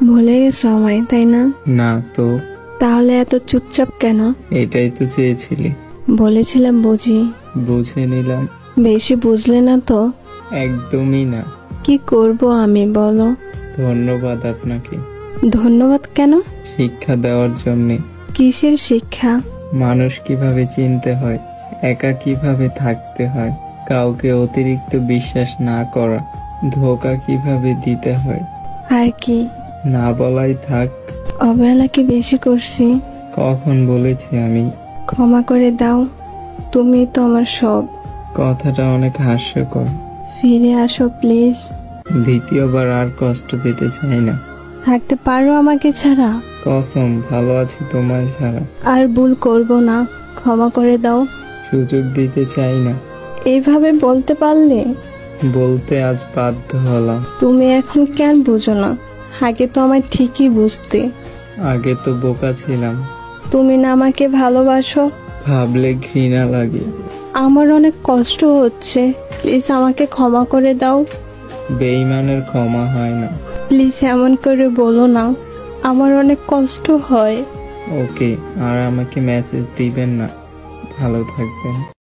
ভুলে গেছো আমায়, তাই না? না তো। তাহলে এত চুপচাপ কেন? এটাই তো চেয়েছিলি। বলেছিলাম বুঝি। বুঝে নিলাম। বেশি বুঝলে না তো? একদমই না। কি করব আমি বলো? ধন্যবাদ আপনাকে ধন্যবাদ কেন? শিক্ষা দেওয়ার জন্য। কিসের শিক্ষা? মানুষ কিভাবে চিনতে হয়, একা কিভাবে থাকতে হয়, কাউকে অতিরিক্ত বিশ্বাস না করা, ধোঁকা কিভাবে দিতে হয়। আর কি? না বলাই থাক। অবহেলা কি বেশি করছি? কখন বলেছি আমি? ক্ষমা করে দাও, তুমি তো আমার সব। কথাটা অনেক হাস্যকর। ফিরে আসো প্লিজ। দ্বিতীয়বার আর কষ্ট পেতে চাই না। থাকতে পারো আমাকে ছাড়া? কসম, ভালো আছি তোমায় ছাড়া। আর ভুল করব না, ক্ষমা করে দাও। সুযোগ দিতে চাই না। এইভাবে বলতে পারলে? বলতে আজ বাধ্য হলাম। তুমি এখন কেন বুঝো না? আগে তো আমার ঠিকই বুঝতে। আগে তো বোকা ছিলাম। তুমি না আমাকে ভালোবাসো? ভাবলে ঘৃণা লাগে। আমার অনেক কষ্ট হচ্ছে, প্লিজ আমাকে ক্ষমা করে দাও। বেঈমানের ক্ষমা হয় না। প্লিজ এমন করে বলো না, আমার অনেক কষ্ট হয়। ওকে, আর আমাকে মেসেজ দিবেন না। ভালো থাকবেন।